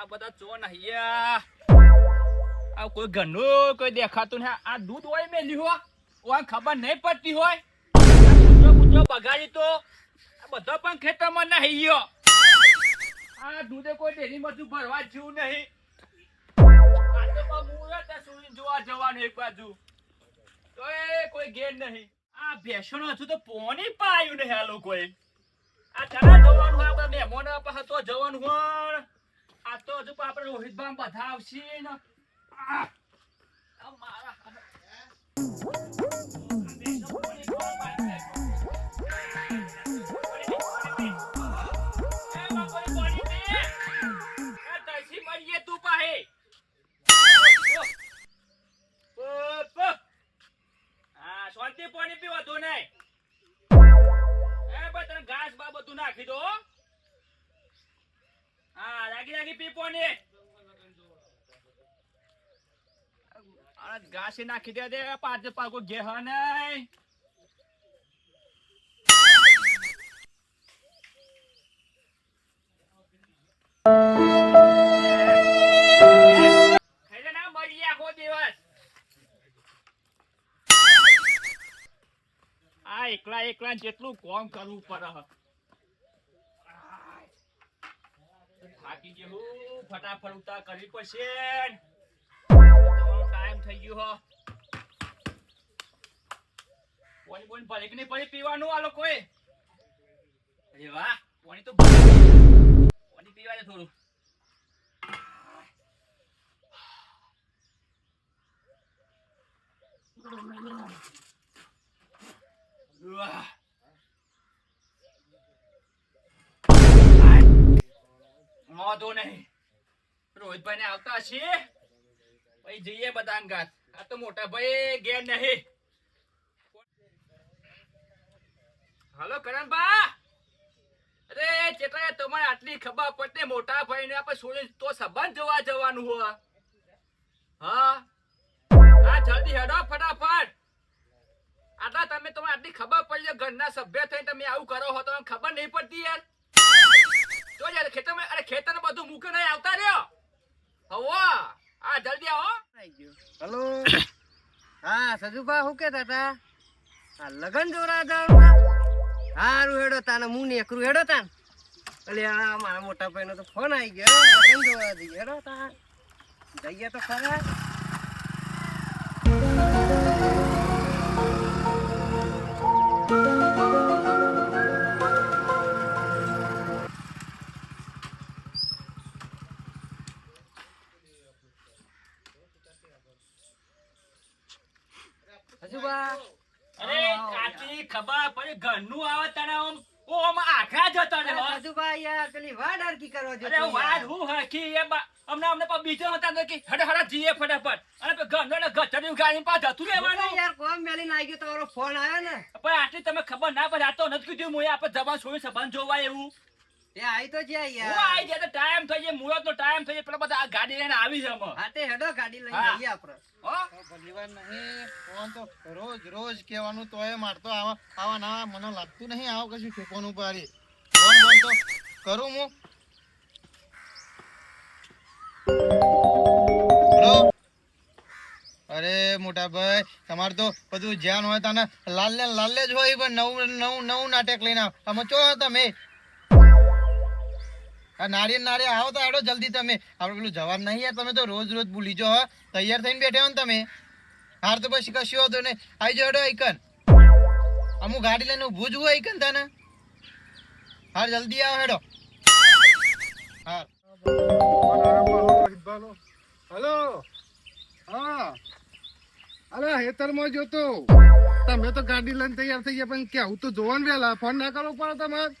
બધા ચો નહીં આ કોઈ ઘરનું કોઈ દેખાતું ને આ દૂધ હોય મેલ્યું હોય ખબર નહીં પડતી હોય કૂતરો બગાડી તો આ બધો પણ ખેતરમાં નહીં ગયો આ દૂધે કોઈ ડેરી માં ભરવા જેવું નહીં આ તો હું જોવા જવાનું એક બાજુ તો એ કોઈ ઘેર નહીં આ ભેંસોનો હજુ તો પોણી પાયું નહીં આ લોકોએ આ ચણા જવાનું હોય આપડે મહેમાનો પાસે તો જવાનું હોય આ તો હજુ આપડે રોહિતભાઈ બધા આવશે ને મારા તું પાહે હા શાંતિ પાણી પીવા તો નહીં તને ઘાસ બા બધું નાખી દો હા લાગી પી પાણી ઘાસ નાખી દે પાંચ પાકો ઘે હ નહીં એકલા જેટલું કામ કરવું પડે થાકી ગયું ફટાફટ ઉતાર કરવી પડશે ટાઈમ થઈ ગયો હો પાણી ભલે કે નહીં પાણી પીવાનું આ લોકોએ અરે વાહ પાણી તો પાણી પીવા દે થોડું વાંધો નહીં રોહિતભાઈ ને આવતા છીએ પછી જઈએ બધા અંગાત આ તો મોટા ભાઈ ઘેર નહીં હાલો કરણબા અરે ચેતરા તમારે આટલી ખબર પડતી મોટા ભાઈ ને આપણે છોડી તો સંબંધ જોવા જવાનું હોય હા આ જલ્દી હેડો ફટાફટ આટલા તમે તમને આટલી ખબર પડી ઘરના સભ્ય થઈને તમે આવું કરો હો તમને ખબર નહીં પડતી યાર તો યાર ખેતરમાં અરે ખેતર બધું મૂકે નહીં આવતા રહ્યો હવા આ જલ્દી આવો હેલો હા સજુભા શું કેતા હતા આ લગન જોરા જવાનું હારું હેડો તાને હું ને એકરું હેડો તાન એટલે આ મારા મોટા ભાઈનો તો ફોન આવી ગયો લગન જોરા જઈએ હેડો તાન જઈએ તો ખરા અરે આટલી ખબર પડી ઘરનું આવે તને ઓમ આખા જતો ને સજુભા યાર પેલી વાડ હરકી કરો છો અરે વાડ હું હરકી એ અમને પણ બીજો હતા કે હડા જીએ ફટાફટ અને ઘરનો ને ગચડી ગાડી પા જતું રહેવાનું યાર કોમ મેલીને આવી ગયો તમારો ફોન આવ્યો ને પણ આટલી તમે ખબર ના પડે આ તો નથી કીધું હું આપણે જવાન છોડી સંબંધ જોવાય એવું એ આવી તો જ્યાં યાર હું આવી જાય તો ટાઈમ થઈ જાય મુહૂર્ત નો ટાઈમ થઈ જાય પેલા બધા ગાડી લઈને આવી છે હા તે હેડો ગાડી લઈને જઈએ આપણે ભલીવાર નહીં ફોન તો રોજ કહેવાનું તોય મારતો આવા ના મને લાગતું નહીં આવું કશું ઠેકોનું પારી ફોન તો કરું હું હેલો અરે મોટા ભાઈ તમારે તો બધું જ્ઞાન હોય તને લાલે જ હોય પણ નવું નાટક લઈને આવો ચો તમે નાળિયેર આવો તો આડો જલ્દી તમે આપણે પેલું જવાબ નહીં યાર તમે તો રોજ ભૂલી જાઓ તૈયાર થઈને બેઠા હો ને તમે હાર તો પછી કશું હતો ને આવી જાઓ હેડો આઈકન અમુક ગાડી લઈને ઊભું જ હોય આઈકન તને હાર જલ્દી આવો હેડો હાર હેલો હા અરે હેતરમાં જોતો તમે તો ગાડી લઈને તૈયાર થઈ ગયા પણ કેવું તો જોવાનું વહેલા ફોન ના કરવો પડે તમારે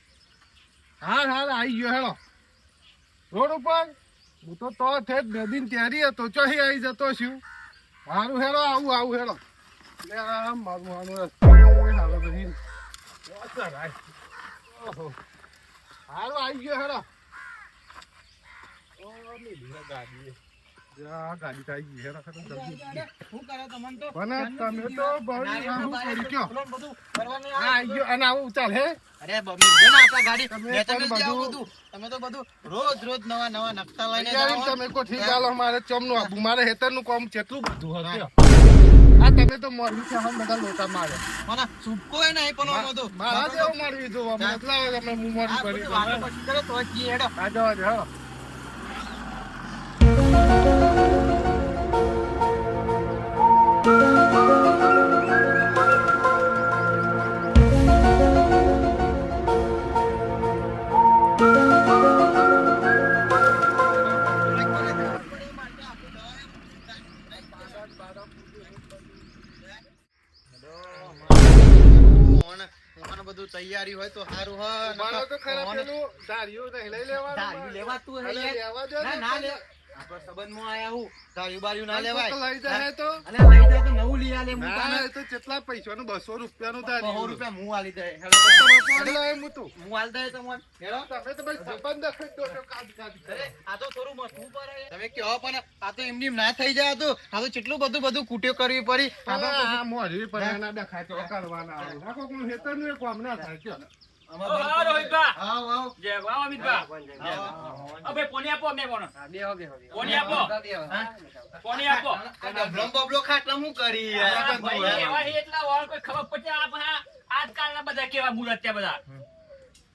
હાલ આવી ગયો હેડો રોડ ઉપર હું તો ઠેઠ નદીને ત્યારી હતો ચોહી આવી જતો છું મારું હેડો આવું હેડો મારું હારું આવી ગયો હેડો ગાડી થઈ ગઈ હેડો જલ્દી તમે તો બહુ આવી ગયો અને આવું ચાલ હે અરે બમી જો ને આપણા ગાડી તમે મેં તમે પણ જે આવું બધું- બધું તમે તો બધું રોજ રોજ નવા નવા નકશા લઈને યાર, જાઓ. તમે કો ઠીક આલો મારે ચોમનું આબુ મારે હેતરનું કામ કેટલું બધું હતું આ તમે તો મોરબી છે હમ બધા લોટા મારે મને છૂટકો ય નહીં પણ આમાં તો. મારા જેવું મોરબી જોવા મને એટલા આવે તમે હું મોરબી આ કરી બધી વાતો પછી કરો તો જ જી હેડો. આ જવા દે હા મને બધું તૈયારી હોય તો સારું હોય. મારો તો ખરા પેલું ધાર્યું નહીં લઈ લેવાનું ધાર્યું લેવાતું અરે હે લેવા દો ના ને ના પણ. લે આપણા સંબંધમાં આયા હું ધાર્યું બાર્યું ના તો લેવાય. લઈ જાય તો અને લઈ જાય તો નવું લઈ આલે. હું ના તને ના, એ તો કેટલા પૈસાનું 200 રૂપિયાનું 100 ધાર્યું રૂપિયા હું આલી દે. હેડો તમે ફોન લાવે હું તું હું આલ દે તમને. હેડો. તમે તો ભાઈ સંબંધ દેખાય તો તો કાઢ કાઢ અરે, આ તો થોડું મથવું પડે. તમે કહો પણ આ તો એમની ના થઈ જાય. આ તો કેટલું બધું કૂટ્યો કરવી પડી. આ તો આ મોઢી પર એના દેખાય તો કરવાના આવે આ કોકનું હેતરનું એક કામ ના થાય કયો ઓ હા રોહિતભા આવ આવ. જય વાહ અમિતભા આવ. અબે પોની આપો અમને કોનો બેહો બેહો બેહો. કોની આપો કોની આપો આ ડબલો બબલો ખાટલા હું કરી યાર? આ ભાઈ એવા છે એટલા વાર કોઈ ખબર પડે આજકાલના બધા કેવા મૂર્ત છે બધા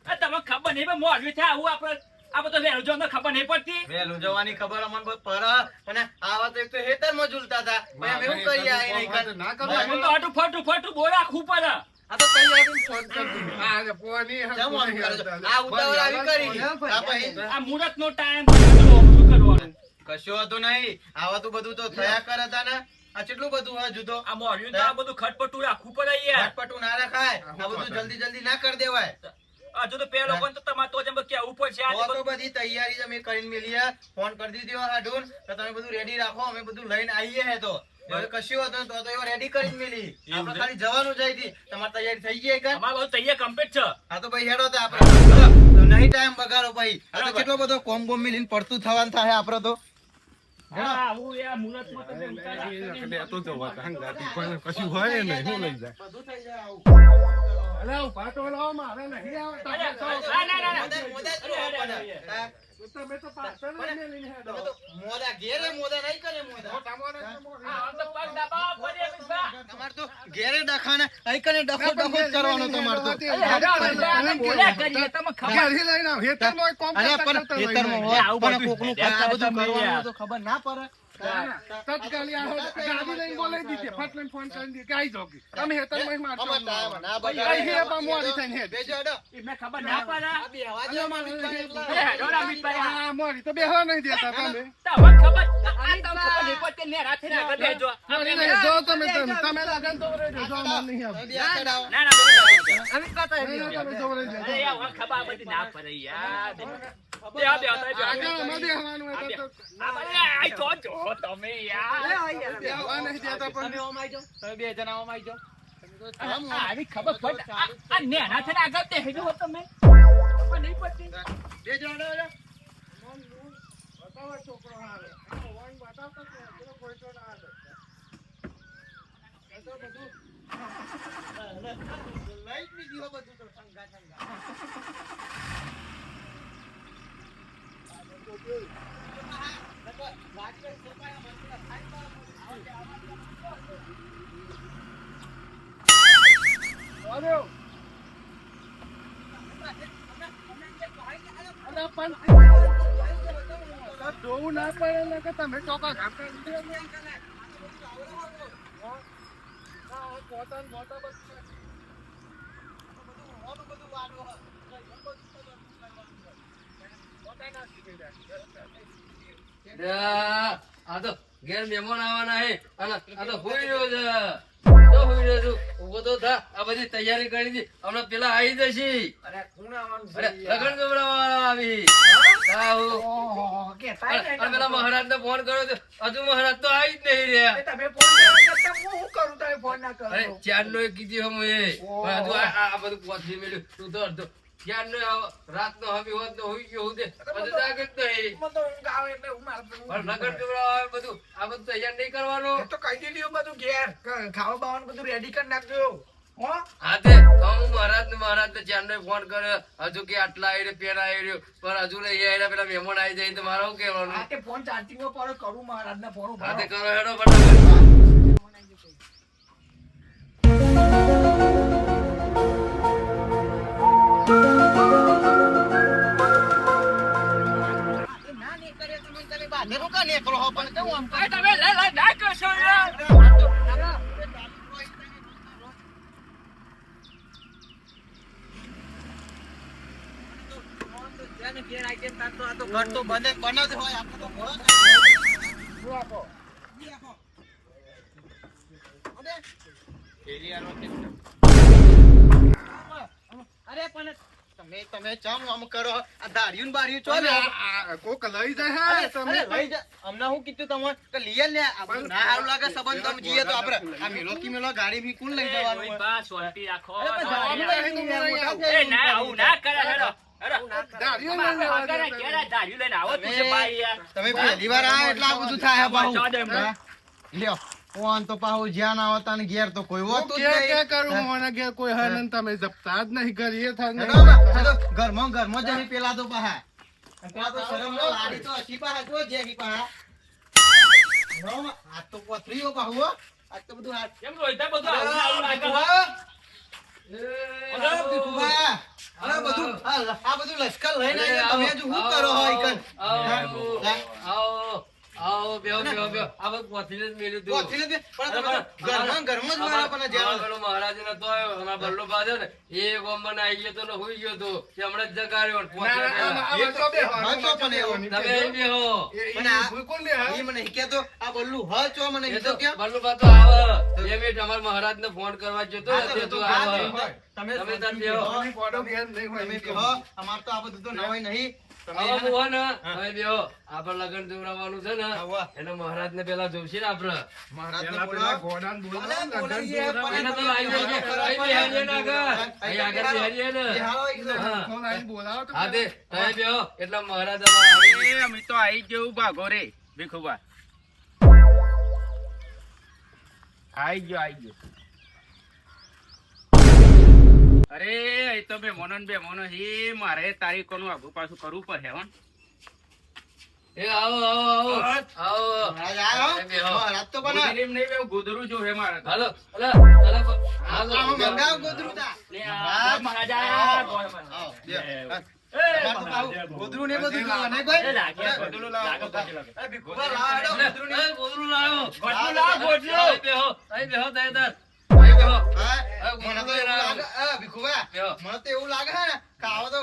આ તમને ખબર નહીં પણ મોરવી થાય આવું આપણે આ બધો વહેલો જો ખબર નહીં પડતી વહેલું જવાની ખબર અમને બહુ પર અને આવા તો એક તો હેતરમાં ઝૂલતા હતા. પણ અમે એવું કરીએ આ નહીં કર. ના કરો હું તો આટું ફટું બોલ રાખવું પડે આ તો તૈયારી ફોન કરી દીધું. આ પોની જમ આમ કરો છો. આ ઉતાવળ આવી કરી. આ પછી આ મુહૂર્ત નો ટાઈમ શું કરવાનું કશો હતો નહીં. આવા તો બધું તો થયા કરે હતા ને. આ કેટલું બધું હોય જુદો. આ મોરવી તો આ બધું ખટપટું રાખવું પડે યાર ફટફટું ના રખાય. આ બધું જલ્દી ના કરી દેવાય. હજુ તો પેલો પણ તો તમારે તો જેમ કેવું પડશે આ તો તો બધી તૈયારી અમે કરીને મેલીએ. ફોન કરી દીધો હાડુન તો તમે બધું રેડી રાખો. અમે બધું લઈને આવીએ હે તો હવે કશું હતું તો એવો રેડી કરીને મેલી. આપણે ખાલી જવાનું જ હતી. તમારી તૈયારી થઈ ગઈ કે? અમારે બધું તૈયાર કમ્પ્લીટ છે આ તો ભાઈ હેડો તો આપણે તો નહીં ટાઈમ બગાડો ભાઈ. આ તો કેટલો બધો કોમ બોમ મિલીને પડતું થવાનું થાય આપણે તો. હા હું યાર મુહૂર્તમાં તો મેં ઉતાર એ તો જવા હંગાતી પણ કશું હોય નહીં હું લઈ જાય બધું થઈ જાય આવું. અરે ઉભા તો લાવો મારે નહીં આવે અરે, તમે તો- ના. મોદા જ જોવા પડે. હા. તમે તો પાછળ લઈને લઈને હેડો. તમે તો મોદા ઘેરે મોદા નહીં કરે મોદા. મોટા મોટા મોટા. આ આમ તો પગ દબાવો પડે અમિતભા. તમારે તો ઘેરે ડખાને અહીં કને ડખો ડખો જ કરવાનો તમારે તો. અરે, હેડો, અમિતભા, અમે બોલ્યા કરીએ તમે ખબર ઘેરી લઈને આવ. હેતરમાં એક કામ અરે કરતા પણ કરતા લઈને ખેતરમાં આવ. હોય આવું પણ બધું કોકનું હેડ્યા આ બધું તમે કરવાનું યાર. તો ખબર ના પડે. તત્કાલી આવો ગાડી લઈને બોલાવી દીધી ફટ લઈને ફોન કરી દીધી કે આઈ જાઓ કે. તમે હેતરમાં મારજો આમાં ટાઈમ ના બગાડે. અહીં હે બા મોડી થઈને હેડ. બેજો હેડો. એમને ખબર ના પડે આ બેહવા દો માલિકભાઈ એટલા. અરે, હેડો ને અમિતભાઈ. આ મોડી તો બેહવા નહીં દેતા તમે તમને ખબર આ તમને ખબર નહીં પડતી ને રાતે આગળ બેસજો. મોડી નહીં, જો તમે લગન તો રહેજો, જો મને નહીં તમે આવતું. બે હાથે આવો. ના ના અમિતભા તો નહીં, નહીં, તમે જો રહેજો. અરે યાર ખબર આ બધી ના પડે યાર બે આગળ અમે બેહવાનું હોય તો તમે યાર બેહવા નહીં દેતા પણ તમે ઓમ આઈ જાઓ. તમે બે જણા ઓમ આઈ જાઓ. આવી ખબર પડે આ નેના છે ને આગળ બેસી જાઓ તમે ખબર નહીં પડતી બેજો હેડો હેડો. બતાવો છોકરો હારે. આ વાંગ બતાવતો જ નહીં, પેલો કોઈ તો ના હારે. એ તો બધું લઈ જ નહીં દીધો બધું તો સંગા સંગા. આવ્યો. અરે પણ તો જોવું ના પડે ને કે તમે ચોકા ઘામ કરી દીધો ને. હા? હા, પોતાને મોટા બધું. આ તો ઘેર મહેમાન આવવાના હે અને આ તો હોઈ રહ્યો છે તો હોઈ રહ્યો છું ઉભો તો થા આ બધી તૈયારી કરી દી હમણાં પેલા આવી જશે અરે કોણ આવવાનું છે અરે યાર? લગન ગવડાવવાળા આવી આવો. ઓહો, કે થાય ને અને પેલા મહારાજ ને ફોન કર્યો તો હજુ મહારાજ તો આવી જ નહીં રહ્યા તમે ફોન ના કરતા હું શું કરું? તમે ફોન ના કરો. અરે ચાર નો કીધી હમ એ પણ હજુ આ બધું પહોંચી મળ્યું તું તો અડધો ચાર નો રાત નો હમી હોત તો હોઈ ગયો હું દે બધું જાગે જ નહીં મને તો ઊંઘ આવે એટલે હું મારે તો પણ લગન ગવડાવવા આવે બધું આ બધું તૈયાર નહીં કરવાનું એ તો કહી દીધું બધું ઘેર ખાવા બાવાનું બધું રેડી કરી નાખજો. હા તે તો હું મહારાજને ચાંદને ફોન કર્યો હજુ કે આટલા આવી રહ્યો પેલા આવી રહ્યો પણ હજુ નહીં આવ્યા પેલા મહેમાન આવી જાય તો મારે શું કહેવાનું હા તે કરો હેડો ફટાફટ એ તમે લે ના કરશો યાર ઘર તો બને બને જ હોય આપણે તો ઘોડો અરે પણ તમે ચમ આમ કરો આ દાઢિયું ને બાઢિયું ચો લે કોક લઈ જાય હે તમે લઈ જા અમને હું કીધું તમને કે લઈ લે આપણે ના સારું લાગે સંબંધ તમે જીએ તો આપણે આ મેલો કી મેલો ગાડી બી કોણ લઈ જવાનું હોય? બસ શાંતિ રાખો અરે પણ જવાનું નહીં, એ ના આવું ના કરે હેડો દાઢીઓ લઈને આવવા દે. ધાર્યું લઈને આવો તું છે ભાઈ યાર તમે પહેલી વાર આ એટલે આ બધું થાય બાહુ ચો દે એમને. લ્યો ફોન તો પાહુ જ્યાં ના આવતા ને ઘેર તો કોઈ હું હોતું જ કે નહીં. કરું મને ઘેર કોઈ હે નહીં, તમે જપતા જ નહીં કરીએ થાય હેડો બા, હેડો. ઘરમાં જમી પેલા તો પાહા પેલા તો શરમ નો લાડી તો હસી પાહા જો જે હી પાહા હેડો બા, આ તો પથરીઓ પાહુ હો. આ તો બધું હાથ કેમ રોહિતા બધું આવું આવું લાગે છે? અરે ભીખુભા, અરે બધું આ બધું લશ્કર લઈને આવીને તમે હજુ શું કરો હો ઈકન? પોથીને જ બે, પણ તમે તો ઘરમાં જ મારા પણ જ્યાં હા તો પણ એવું. પણ આ- ઈ મને ઈ કહેતો, આ બલ્લુ હ ચો મને ઈ તો કે મહારાજ ને ફોન કરવા જતો આ તો બધું વાત આવે. નહીં હોય. તમે તમે તાર શાંતિ બેહો. રહો. પડો ઘેર નહીં હોય તમે બેહો. અમાર તો આ બધું તો નવાઈ નહીં. તમે હવે હું હો ને, હવે બેહો. આપણે લગન જોવડાવવાનું છે ને આવા. એને મહારાજ ને પેલા જોવશે ને આપડે મહારાજને પેલા બોલાવો. ઘોડાને બોલાવો, ભલે લગન બોલાવીએ, જોવડાવો. પણ એને તો લાવી દેજે. અહીં બેહાડીએ ને આગળ. અહીં આગળ બેહાડીએ ને. બિહારો એકદમ. હા. ફોન આવીને બોલાવો તો હા તે તમે બેહો એટલે મહારાજ એ અમે તો આઈ જેવું ભાગો રે ભીખુભા આઈ ગયો અરે એ તો બે મોનો ને બે મોનો હે મારે તારીખોનું આગુ પાછું કરવું પડે હો એ આવો આવો આવો આવો મહારાજ આયો? તમે બેહો. મહારાજ તો બના. ગોદરીમ નહીં બે ગોદરું જો હે મારે તો. હાલો હાલો હાલો આમાં મંગાવ ગોદરું તા. લે આ મહારાજ આયા, ગોળ મહારાજ. આવો, બેહો. એ તમારે તો પાછું ગોદરું ને એ બધું લાવો, નહીં કોઈ? એ લાગે, ગોદરું લાવો, ગોદરું લાવો. એ ભીખુભા લાવો, હેડો, ગોદરું ને. એ ગોદરું લાવો. ગોદરું લાવો, ગોદરું. અહીં બેહો અહીં બેહો તય તાર. અહીં બેહો. હા, મને તો એવું લાગે, ભીખુભા, બેહો. મને તો એવું લાગે હે ને કે આવો તો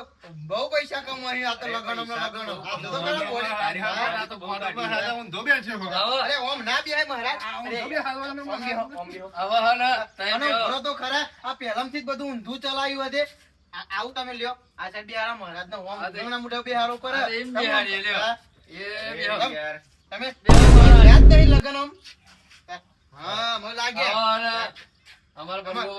બહુ પૈસા કમાઈ આ તો લગનમાં લગનો. આ તો ખરા બોલે. આ તો ઘોડા પર રાજા ઊંધો બેઠો છે. આવો અરે ઓમ ના બેહાય મહારાજ. ઊંધો બેહાડવાનો મહારાજ. આવો હા ને તય આનો બેહો. ઘોડો તો ખરા આ પહેલામથી જ બધું ઊંધું ચલાવ્યું હશે. આવું તમે લ્યો આ સાઈડ બિહારા મહારાજનો ઓમ હા, તે- ઘણા મોટા બિહારો કરે. હા, તે એમ બિહારીએ, લ્યો. હા, એ બેહો. તમે બેહો મહારાજ. યાદ નહીં લગન આમ? હા મને લાગે આવો હા ને. અમારા બલ્લુ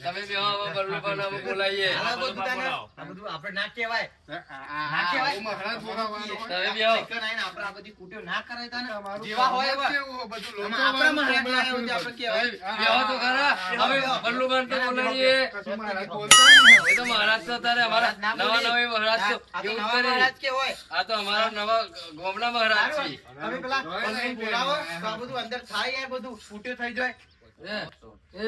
તમે બેહો હવે બલ્લુ પણ અમે બોલાવીએ. આ બધું તને આ બધું આપણે ના કહેવાય. ના કહેવાય. મહારાજ બોલાવવાનો હોય. તમે બેહો. ઈકન આઈને આપણે આ બધી કૂટ્યો ના કરાય તને. તમારું જેવા હોય કામ જ એવા. કેવું હોય, બધું આમાં લોચો આપણા વાળું મહારાજ લાયા હોય તો આપણે કહેવાય. બેહો તો ખરા. હવે બલ્લુ પણ તો બોલાવીએ. કશું મહારાજ બોલતા નહીં. એ તો મહારાજ તો તારે અમારા ના નવા બોલી. નવા મહારાજ તો આ તો એવું નવા કરે. મહારાજ કે હોય. આ તો અમારા નવા ગોમના મહારાજ છે. તમે પેલા ઓનલાઈન બોલાવો તો આ બધું અંદર થાય યાર બધું ફૂટ્યો થઈ જાય. એ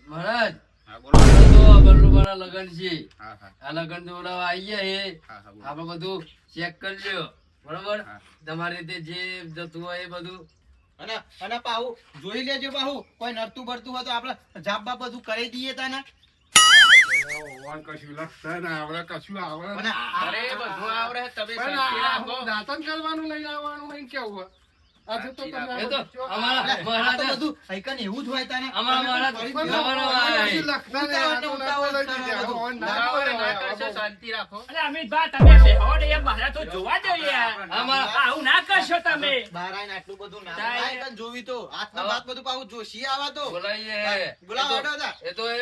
મહારાજ આપણે તો બલ્લુભાના લગન છે. હા, હા, આ લગન જોડાવા આવી ગયા છે. હા, હા, બોલો. આપણે બધું ચેક કરી લ્યો બરોબર. તમારી રીતે જે જતું હોય એ બધું અને પાહુ જોઈ લેજો પાહુ કોઈ નડતું બળતું હોય તો આપણે જાપ બાપ બધું કરી દઈએ તને. ભગવાન કશું લખતા ના આવડે, કશું આવડે અને નહીં. અરે બધું આવડે તમે પણ શાંતિ આ રાખો. દાંતણ કરવાનું લઈને આવવાનું હોય ને કેવું હોય? આજે તો તમે એ તો અમારા આ તો મહારાજ બધું હઈકન એવું જ હોય તને. અમારા મહારાજ તમે પણ નવા નવા ભગવાન આયા કશું છે. લખતા નહીં. આ તો ઉતાવળ લખો લઈ દીધા. બધું. ભગવાન ના ના હોય, ના આ કરશો, બહુ. શાંતિ રાખો. અરે અમિતભા તમે બેહો ને યાર, મારા તો જોવા દો યાર. અમારા આવું ના કરશો તમે. બહાર આઈને આટલું બધું ના થાય. થાય કન જોવી તો હાથના બાત બધું પાહુ જોશી આવા તો બોલાવીએ. બોલાવો હેડો તા. એ તો એ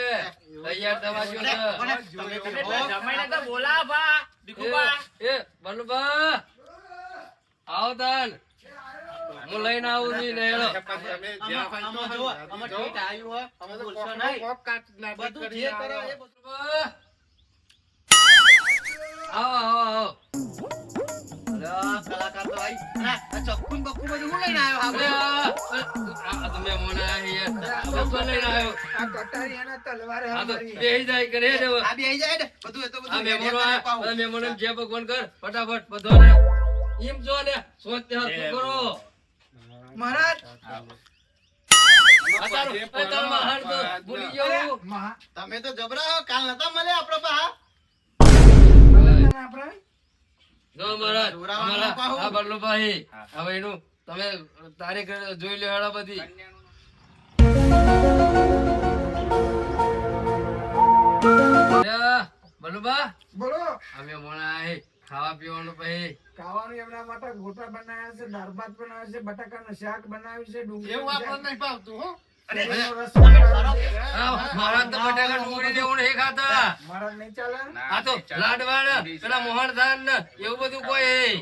તૈયાર થવા જો છે. અને તમે તમે જમાઈને તો બોલાવા ભીખુભા. એ બલ્લુભા આવો તાન. હું લઈને આવું છું ને હેડો. પછી અમે જ્યાં હોય આમાં તો જો હાલ આમાં જો. ઠેઠ આવ્યું હોય અમે અમે તો બોલશો કોક નહીં. કોક કાટ નાટક બધું કરીને જે કરો આવો. એ બધું આવો આવો આવો. અરે, કલાકાર તો આઈ. ના, આ ચપ્પુ ને બપ્પુ બધું હું લઈને આવ્યો અરે આપણે? આ તમે મોના યાર ચપ્પલ લઈને આવ્યો. આ કટારી એના તલવારે આ તો અમારી. બેહી જાય કરે છે હવે. આ બી આઈ જાય ને બધું એ તો આ બધું મહેમાનો રેડી આ પાવું. મહેમાનો જે ભગવાન કર ફટાફટ બધાને એમ જો ને સોચ હરખું કરો. મહારાજ અત્યારમાં હાર તો ભૂલી ગયો. તમે તો જબરા હો, કાલ નતા મળ્યા આપડે પા. આપણે જો મહારાજ જોરાવાનું અમારા પાહું. આ બલ્લુભાઈ હવે એનું તમે તારીખ જોઈ લો હેડા બધી. બલ્લુભા બોલો અમે મોણા હે ખાવા પીવાનું પછી ખાવાનું એમના માટે ગોટા બનાવ્યા છે, દાળ ભાત બનાવ્યા છે, બટાકાનું શાક બનાવ્યું છે, એવું ડુંગળીનું આપણને શાક, નહીં ભાવતું હો. કેરીનો રસ બનાવ્યો છે. મહારાજ તો બટાકા ડુંગળી ને એવું નહીં ખાતા. મહારાજ નહીં ચાલે આ તો લાડવા ને પેલા મોહનથાળ ને એવું બધું કોઈ.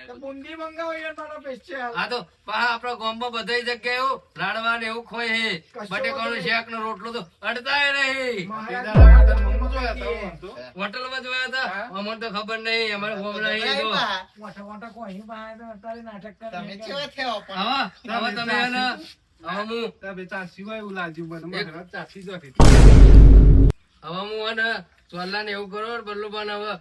તો બુંદી મંગાવો એ મારો સ્પેશિયલ. આ તો પાછા આપણા ગામમાં બધી જગ્યાએ એવું લાડવા ને એવું ખોય હે. બટેકાનું શાક ને રોટલો તો અડતાય નહીં. મહારાજ મમ્મી જોયા હતા હો આમ તો. હોટલમાં જોયા હતા અમને તો ખબર નહીં અમારે હોમ નહીં જબરા જો. પા. મોટા મોટા કોઈ બહાર તો અત્યારે નાટક કરે તમે કેવા થયા પણ? હવે તમે એને હવે હું ત્યાં બે ચાસી હોય એવું લાગ્યું મને. એક- મહારાજ ચાસી જ હતી. હવે હું એને ચોલા ને એવું કરો ને બલ્લુભાને હવે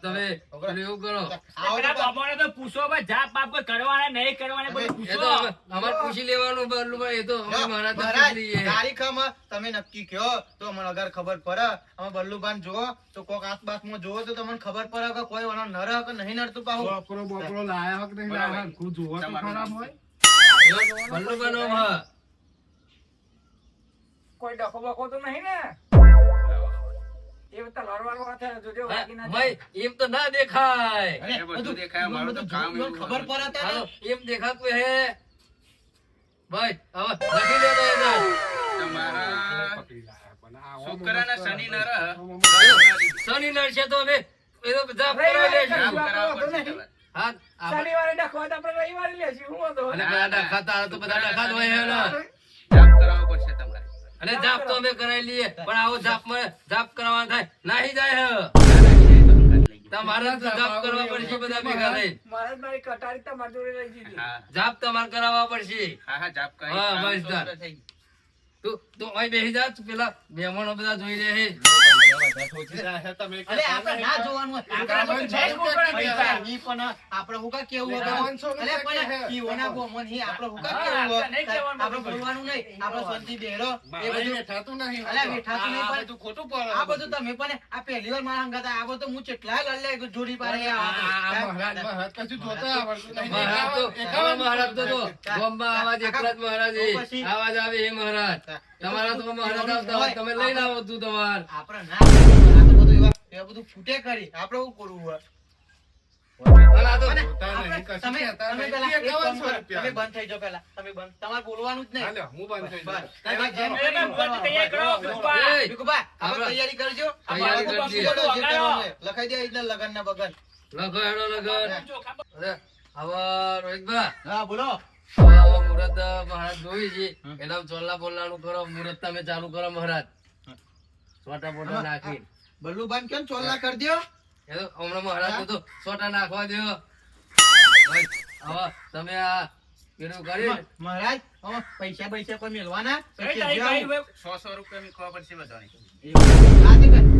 તમે પેલું એવું કરો. આવો તો પેલા પા. બાબાને તો પૂછો ભાઈ જાપ બાપ કોઈ કરવાના નહીં કરવાના બધું એ પૂછો તો અમારે પૂછી લેવાનું બલ્લુભાઈ. એ તો અમે જો, મહારાજ મહારાજ, પૂછી લઈએ. તારીખમાં તમે નક્કી કયો તો મને અગર ખબર પડે. અમે બલ્લુભાન જોવો તો કોક આસપાસમાં જોવો તો તમને ખબર પડે કે કોઈ ઓનો નર કે નહીં નડતું પાહું. બોપરો બોપરો લાયા હો કે નહીં લાયા હરખું જોવો તો ખરાબ હોય. બલ્લુભાઈનો આમ કોઈ ડખો બખો તો નહીં ને એ તલવાર વાળો હાથે જોજો વાગી ના જાય. ભાઈ એમ તો ના દેખાય. અરે, બધું જોયું, ખબર પડે ત્યારે. હાલો, એમ દેખાતું હે ભાઈ હવે લખી લેતો એને. પકડી લાયા પણ આ ઓમ શુક્રના શનિ નર શનિ નડશે તો અમે એ તો બધા રવિવારે કરાવી લેશું. કામ કરાવો તો નહીં. હા આપણે- શનિવારે ડખો હોય તો આપણે રવિવારે લેશું હું વાંધો? અને બધા ડખાતા તો બધા ડખા જ હોય હે ને. જાપ કરાવવો પડશે તમારે અને જાપ તો અમે કરાવી લઈએ પણ આવો જાપ કરવાનો થાય નાહી જાય હે. તમારે તો જાપ કરવા પડશે બધા ભેગા થઈ. મહારાજ મારી કટારી તમારી જોડે લઈ દીધી. હા જાપ તમારે કરાવવા પડશે. હા જાપ કરી હા, કામ બસ તો જા. થઈ ગયું. તું અહીં બેસી જા તું પેલા મહેમાનો બધા જોઈ લે હે. તમે અરે, આપણે ના જોવાનું હોય. આપણે બધું જઈ કોકણે પૈસા. ઈ પણ આપણે હું કા કેવું હોય? પાંચસો અરે, રૂપિયા પણ કે ઈ ઓના ગોમન હી આપણે હું કા હા, કેવું હોય? આપણે નહીં કહેવાનું આપણે બધું. બોલવાનું નહીં. આપણે શાંતિ બેરો. એ મારે બધું બેઠાતું નહીં. અરે, બેઠાતું નહીં આ પણ બધું ખોટું પડે. આ બધું તમે પણ આ પહેલી વાર મારા અંગાત આ બધું હું કેટલા લલ્લે જોડી પાડે આ મહારાજ કશું જોતા આવડતું નહીં. મહારાજ તો આવા મહારાજ તો જો ગામમાં આવા જ એકલા જ મહારાજ એ. આવા જ આવે એ મહારાજ. તમારા તો મહારાજ આવતા હોય તમે લઈને આવો તું તમાર. આપણે ના આ તો બધું એવા બધું ફૂટે કરી આપણે શું કરવું હોય? અને આ તો જોતા નહીં, કશું તમે કહેતા તમે નહીં. પેલા એક કામ 51 કરો. રૂપિયા. તમે બંધ થઈ જાઓ પેલા તમે બંધ તમારે બોલવાનું જ નહીં. હાલ્યો, હું બંધ થઈ બસ. જાઉં. તમે જેમ એ ભાઈ, બોલતી તૈયાર કરો, ભીખુભા. એ, ભીખુભા, આપણે આપણે તૈયારી કરજો તૈયારી આપણે કરજે. જે કરવાનું હોય. લખાઈ દે એટલે લગન ના બગન. લખો હેડો લગન. અરે હવે રોહિતભા હા બોલો. હવે મુહૂર્ત મહારાજ જોઈ છે એટલે ચોલ્લા બોલવાનું કરો મુહૂર્ત તમે ચાલુ કરો મહારાજ. સોટા બોટા નાખી બલ્લુભાઈ કેમ ચોલ્લા કરી દ્યો? એ તો હમણાં મહારાજ તો સોટા નાખવા દો. ભાઈ, હવે તમે આ પેલું કરી મહારાજ હવે પૈસા પૈસા કોઈ મેળવાના કઈ તારીખ આવી ભાઈ? 100 રૂપિયા મેં ખવા પડશે બધાને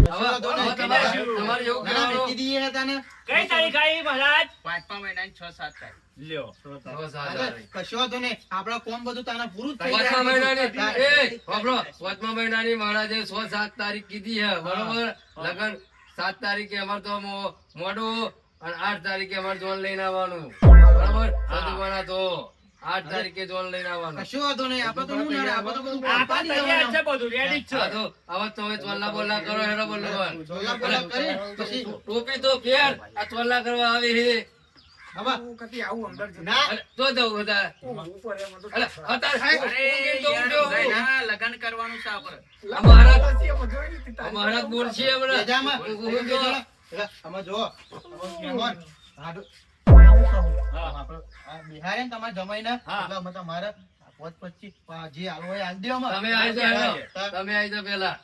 હવે તમારે એવું કહેવાનું દઈએ તને કઈ તારીખ આવી મહારાજ? 5મા મહિનાની 6-7 તારીખ લ્યો હવે સાદા રહી. કશો વાંધો નહીં આપડા કોમ બધું તાના પૂરું જ થઈ પાંચમા મહિનાની જાય. એ વાપરો, પાંચમા મહિનાની મહારાજે 6-7 તારીખ કીધી છે બરોબર. લગન 7 તારીખે અમારે તો મોડું અને 8 તારીખે અમારે જોન લઈને આવવાનું બરોબર. સદુવાના તો 8 તારીખે જોન લઈને આવવાનું. કશો વાંધો નહીં આપણે તો હું નડે આપણે તો બધું આપણે તૈયાર છે બધું રેડી જ હા છે. તો હવે તમે ચોલ્લા બોલ્લા કરો હેડો બોલવાનું. ચોલ્લા બોલ્લા કરી પછી ટોપી તો પહેર આ ચોલ્લા કરવા આવી છે. હવે હું કદી આવું અંદર જતો. ના અરે, તો જવું બધા ઉપર એમ હતું. અરે અત્યારે ઊંઘી તો યાર, ઊંઘ્યો હું. ના, લગન કરવાનું છે આપણે આ મહારાજ પછી એમાં જોઈ લીધી આ તારીખ. મહારાજ બોલશે હમણાં. બેજામાં ઊંઘી તો. આમાં જો મહેમાન હાડો હું કહું હા. આપણે આ બિહારે ને તમારે જમાઈને હા. એટલે અમે તમારે 25 જે હાલવો હોય હાલ દ્યો અમે. તમે આવી જાઓ હેડો. હા. તમે આવી જાઓ પેલા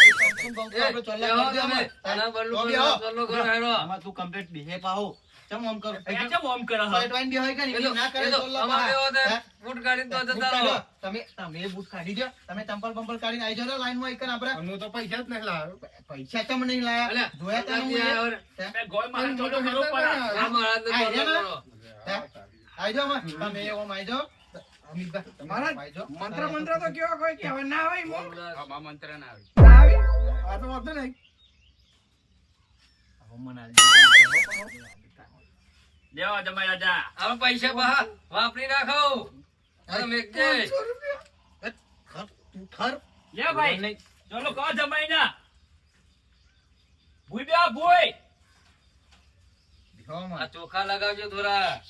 કંકુ બંકુ આપણે ચોલ્લા બેહો કરી દ્યો અમે. તમે. આના બદલું તો બેહો. ચાલો કરો હેડો. આમાં તું complete બેહે પાહો. ચમ આમ કરું? ત્યાં કેમ ઓમ કરે તો હે? એટલાઈને બેહોય કે નહીં? એ તો- ના કરે એ તો ચોલ્લા અમારે બહાર. એવો છે, હા? બૂટ કાઢીને તો બૂટ જતા કાઢો. રહો. તમે બૂટ કાઢી દો. તમે ચંપલ બંપલ કાઢીને આવી જાઓ લાઈનમાં એક આપણે. હું તો પૈસા જ નહીં લાવ્યો. પૈસા ચમ નહીં લાયા? અલ્યા, જોયા તા ત્યાંથી હું આવ્યો એ? રે. બે ગોળ મારે પણ ચોટો મોટો કરવો હેતર પડે. ના. આ મહારાજને આ બોલો રહ્યા ને? કરો. હે? આવી જાઓ માં. તમે એવો માં આવી જાઓ. અમિતભાઈ, તમે મહારાજ, આવી જાઓ. મંત્ર મંત્ર તો કેવો કોઈ કહેવા ના હોય મો. આમાં મંત્ર ના આવે. ના આવી આ તો વાંધો નહીં. લેવો જમાઈ રાજા. હવે પૈસા બહાર વાપરી નાખો. હવે મેકજે. તું ઠર. લે ભાઈ ચલો કહો જમાઈ ના. ભૂઈ બે ભૂઈ. બેહો માં. આ ચોખા લગાવજો થોડા.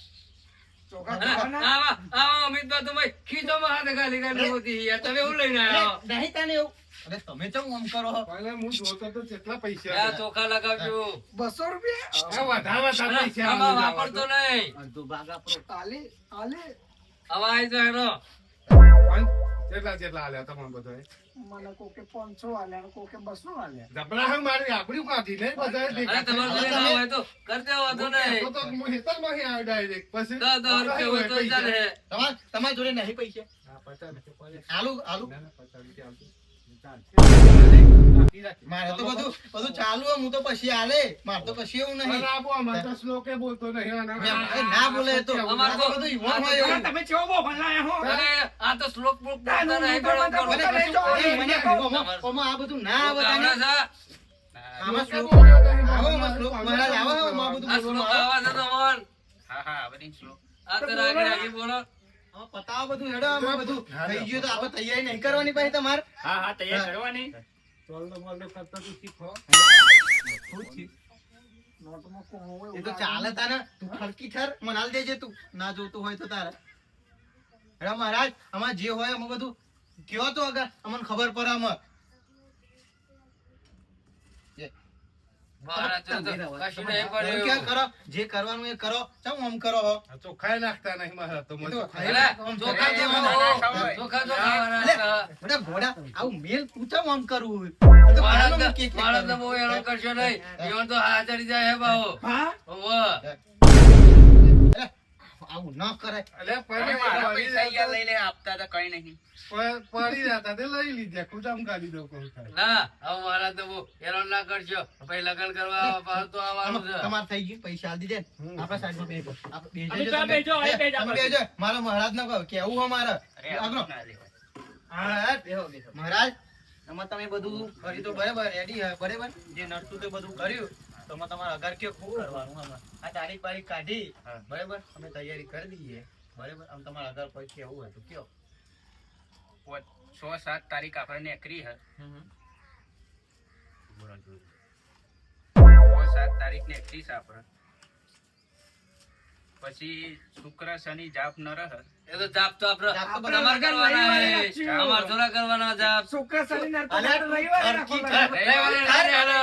ચોખા અને ખાવાના? આવા અમિતભાઈ તમે ખીચોમાં હાથ ગાલી ગાલી હોતી યાર. તમે એવું લઈને આવ્યા? નહીં તને એવું. અરે તમે ચમ આમ કરો છો? પહેલા હું જોતો તો કેટલા પૈસા આ હતા. ચોખા લગાવજો. 200 રૂપિયા આ વધારે પૈસા આમાં આલી વાપરતો જવા નહીં. અડધો ભાગ આપો. આલે આલે હવે આવી જાઓ હેડો. પણ કેટલા આલ્યા તમારે બધાએ? મને કોકે 500 આલ્યા ને કોકે 200 આલ્યા. જબરા હે મારી આબરૂ કાઢી નહીં બધાએ અરે દેખાતા. તમારે જોડે ના હોય તો કરી દેવો વાંધો નહીં. તો હું હેતરમાં અહીં આવ્યો direct. પછી 10 રૂપિયા હોય તો પૈસા. ચાલે. તમારા જોડે નહીં પૈસા? હા, 50 રૂપિયા પડે. આલુ આલુ. ના, ના, 50 રૂપિયા આપજો. મારે તો બધું ચાલુ હે. હું તો પછી આલે. મારે તો કશું એવું નહીં. પણ આપો, અમારે તો શ્લોકે બોલતો નહીં. અને ના બોલે તો અમારે તો- બધું ઈવોન હોય એવું. તમે કેવો બહુ ભલાયા હો. અરે આ તો શ્લોક બ્લોક બોલતા ના, નહીં ના, પણ ના, કરો. ના, ના, મને મને ઓમાં આ બધું ના આવે ગામડા તને. છે. આમાં શ્લોક બોલ્યો નહીં. આવો આમાં શ્લોક મહારાજ આવો આમાં બધું આ શ્લોક બોલવાનું આવે. આવા છે તો મોહન. હા હા બધી શ્લોક. આ તો રાગી રાગી બોલો. આમાં પતાવો બધું હેડો. આમાં બધું થઈ ગયું તો આપણે તૈયારી નહીં કરવાની પાછી તમારે. હા હા તૈયાર કરવાની. ચોલનો મોલનો કરતા તું શીખો. નોટમાં કોણ હોય એ તો ચાલે તારે. તું ખડકી ઠર મને હાલ દેજે તું. ના જોતું હોય તો તારે. હેડો મહારાજ આમાં જે હોય અમે બધું કયો તો આગળ અમને ખબર પડે આમાં. બહાર આ તો કશું નહીં તમે પડ્યું. ક્યાં કરો? જે કરવાનું એ કરો. ચમ આમ કરો હો? આ ચોખાઈ નાખતા નહીં મારા તો એ તો મને. અરે, ચોખા તો ખાઓ. ચોખા તો ખાવાના હતા. બધા ઘોડા આવું મેલ તું ચમ આમ કરવું? માણસને બહુ હેરાન કરશો નહીં. ઈવન તો હાથ ચડી જાય હે બાવો. હા ઓવે. આવું ન કરાય. અલ્યા, અરે મારા પૈસા અહીંયા લઈને આપતા હતા કઈ નહીં. પડી જતા તે લઈ લીધા. ખુદામ કાઢી દો કહું થાય. ના હવે મારા તો બહુ હેરાન ના કરશો. પછી લગ્ન કરવા પાછું તો આવવાનું છે. તમારે થઈ ગયું પૈસા આલી દીધે ને? આપણા સાઈડમાં બેસો. આપણે બેસી અમે જજો તો તમે. બેસો, તમે બેસજો. મારા મહારાજ ને કહો કેવું હો મારે. અરે આગળ. આવું ના લેવાય. હા, બેહો, બેહો. મહારાજ એમાં તમે બધું કર્યું તો બરાબર રેડી હે બરાબર જે નડતું તે બધું કર્યું તો એમાં તમારે અગર કયો ખૂબ કરવાનું આમાં આ તારીખ બારીખ કાઢી બરાબર અમે તૈયારી કરી દઈએ બરાબર આમ તમારે અગર કોઈ કેવું હોય તો કયો 6-7 તારીખ આપણે નીકળી હે. 6-7 તારીખ નીકળી છે આપણે. પછી શુક્ર શનિ જાપ ન રહે. એ તો જાપ તો આપણે જાપ તો તમારે કરવાના હે. અમારે થોડા કરવાના જાપ. શુક્ર શનિ ને અલ્યા, તું રવિવારે હરખી રાખો. ઠર. રવિવારે ના રહેલો.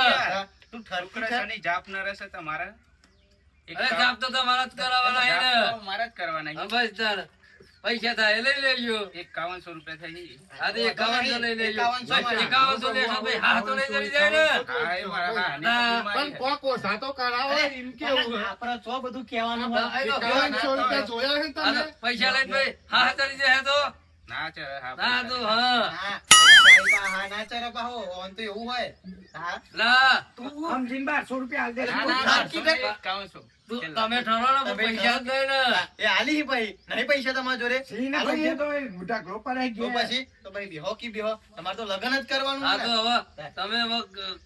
તું શુક્ર ઠરકી ઠર. શનિ જાપ ન રહેશે તમારે. એક અરે કામ- જાપ તો તમારા જ કરાવવાના હે ને. જાપ તો મારે જ કરવાના હા, છે. બસ તાર. પૈસા થાય એ લઈ લેજો. 5100 રૂપિયા થઈ. આ તો 5100 લઈ લેજો. 5100 5100 લેશો ભાઈ હા તો લઈ જવી જાય ને. હા, એ મારા હા, અને ના, બધું મારી પણ હે. કોક ઓછા તો કરાવો એમ કેવું હે. આપણે તો બધું કહેવાનું હા, હોય. એ તો 5100 રૂપિયા જોયા છે આ તો તમે? પૈસા લઈને ભાઈ હા ચડી જાય તો ના ચડે, હા, ના તો હા હા, પૈસા હા ના ચારે પાહો. ઓન તો એવું હોય. હા. ના આમ જીન 1200 રૂપિયા આલ દે. ના, ના, ઠરકી ઠર. 5100. તું તમે ઠરો ને તમે પૈસા જ લઈ ને. એ આલી હી ભાઈ નહીં પૈસા તમારા જોડે સિંહને આલો પૈસા હું. તો એ મોટા ગ્લો પર આવી તો ગયા. પછી તો ભાઈ બેહો કી બેહો તમારે તો લગન જ કરવાનું હા ને. તો હવે તમે હવે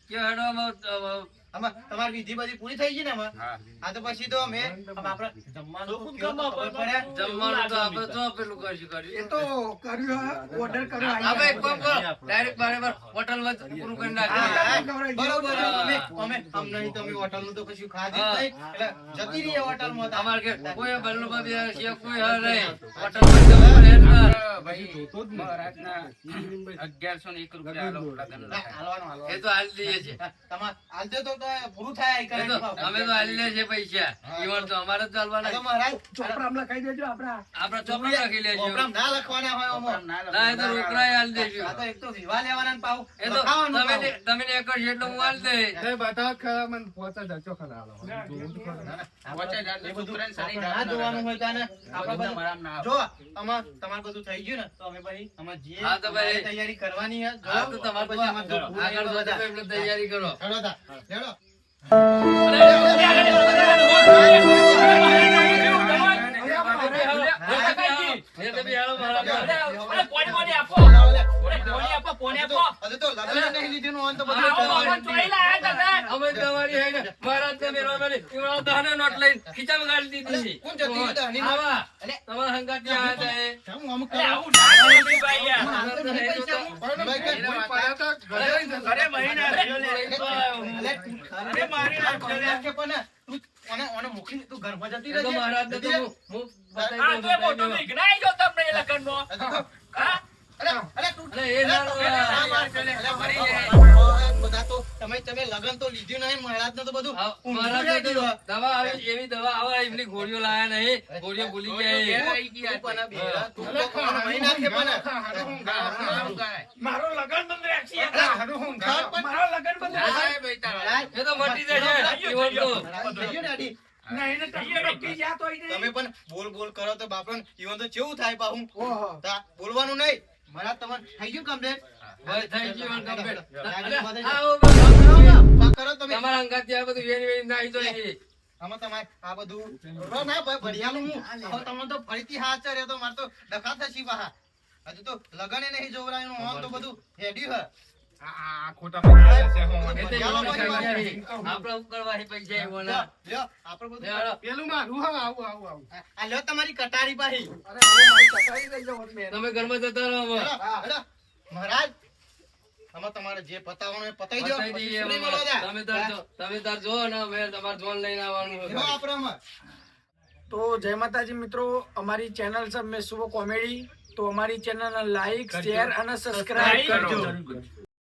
કયો હેડો હવે આમાં તમારી વિધિ બધી પૂરી થઈ ગઈ ને આમાં હા. આ તો પછી તો અમે આપણે જમવાનું તો કયો તો ખબર પડે. જમવાનું તો આપણે તો પેલું કરશું કર્યું એ તો કર્યું હે, order કર્યો હવે એક કામ કરો ડાયરેક્ટ બારે બાર હોટલમાં પૂરું કરી હા, નાખીએ હા, બરોબર અમે અમે આમ નહીં તમે હોટલનું તો કશું ખાધું જ નહીં. એટલે જતી રહીએ હોટલમાં તો. અમારે કે કોઈ બલ્લુ બાબી છે કોઈ હર નહીં હોટલમાં જવું પડે ને. ભાઈ મહારાજના 1101 રૂપિયા આલો લગન હાલવાનું. એ તો હાલ દઈએ છે તમારે હાલ દે તો પૂરું થાય એ તો અમે તો હાલ લે છે પૈસા ઈવન તો અમારે જ ચાલવાના છે. મહારાજ ચોપડામાં લખાઈ દેજો આપડા આપડા ચોપડા રાખી લેજો પ્રોગ્રામ ના લખવાના હોય આમાં. ના એ તો રોકડા હાલ દેજો આ તો એક તો વિવાહ લેવાના ને પાછું એ તો લખાવાનું તમે પાછું. તમે ને એક જ એટલે હું હાલ દે એ બધા ખરા મને પોતા જજો ખરા હાલો. એ બધું ના જોવાનું હોય તાને આપણે બધું જો આમાં તમારે બધું થઈ ગયું ને તો અમે પછી અમારે જે હા તો ભાઈ. તૈયારી કરવાની છે જો, હા તો તમારે પછી અમારે જો ફૂલ આગળ નહીં વધો એટલે તૈયારી કરો હેડો તા, હેડો. એ તો બી હાલો મારા અરે પોણી મોની આપો અરે પોણી આપો પોણી આપો હજુ તો લગ્ન નહીં લીધું હોય તો આવો, આવો, બધું ચોઈ લાયા તમે અમે તમારી હે ને મહારાજ ને મેળવા માટે ઈવડો દાને નોટ લઈને ખીચામાં ગાળી દીધી કોણ જતી હતી દાની નોટ? આવા અરે, તમારા હંગાત ત્યાં આવ્યા હતા એ. કેમ આમ અરે કરો? આવું ના કરતી ભાઈ યાર. આમ તો નહીં પૈસા હું. ભાઈ, કઈ કોઈ પડ્યા તો ઘરે જઈને જજો. અરે મહિના થયો લે. અરે મારી નાખે પણ તું ઓને મૂકીને તું ઘરમાં જતી એ તો રહેજે. મહારાજ ને તો જતી હું આ તો એ મોટો વિઘ્નાઈ ગયો તમને એ લગ્નનો. હા? અરે તું અરે એ ના ના માર, રો- અરે મરી જાય. બધા તો તમે લગન તો લીધું નહીં મહારાજ તો બધું આ ઊંધું મહારાજ ને થઈ તો ગયું. દવા આવી એવી દવા આવે એમની ગોળીઓ લાયા નહીં ગોળીઓ ભૂલી ગયા તું પણ બેરા, તું તો કોણ મહી નાખે પણ. મારો લગન બંધ રાખશે ઘર પણ મારો લગન બંધ રાખશે મહારાજ, એ તો મટી જશે ઈવન તો મહારાજ થઈ ગયું ને આડી. ના એને ટક્કર નક્કી જ્યાં તો ઈ તમે પણ બોલ બોલ કરો તો બાપરો જીવન તો કેવું થાય પાહું. ઓહો. તા બોલવાનું નહીં. મહારાજ તમારે થઈ ગયું કમ્પ્લેટ. ભાઈ થઈ ગયું કમ્પ્લીટ રાજી આવો બા કરો તમે. તમારા અંગાત ત્યાં બધું વેરી વેરી નાઈ તો એ. આમાં તમારે આ બધું રો ના ભાઈ ભડિયાનું હું. હવે તમે તો ફરીથી હાથ ચડ્યો તો મારે તો ડખા થશી પાહા. હજુ તો લગને નહીં જોવરાયું આમ તો બધું હેડ્યું હે. આ ખોટા પૈસા છે હો. એ તો ઈવન કઈ આપડા ઉકળવાથી પૈસા ઈવોના. લ્યો, આપણે બધું લે હાલો. પેલું મારું હા આવું આવું આવું. આ લ્યો તમારી કટારી પાહી. અરે હવે મારી કટાઈ ગઈ છે વળી. તમે ઘરમાં જતા રહો હવે. હેડો, હેડો. મહારાજ આમાં તમારે જે પતાવવાનું એ પતાઈ દો. બતાઈ પછી દઈએ સુરી હવે. મળવા દે. તમે તાર જો ને હવે તમારે જોન લઈને આવવાનું લ્યો હોય. આપણે આમાં. તો જય માતાજી મિત્રો, અમારી ચેનલ છે મેં શુભ કોમેડી, તો અમારી ચેનલને લાઈક શેર અને સબસ્ક્રાઇબ કરજો.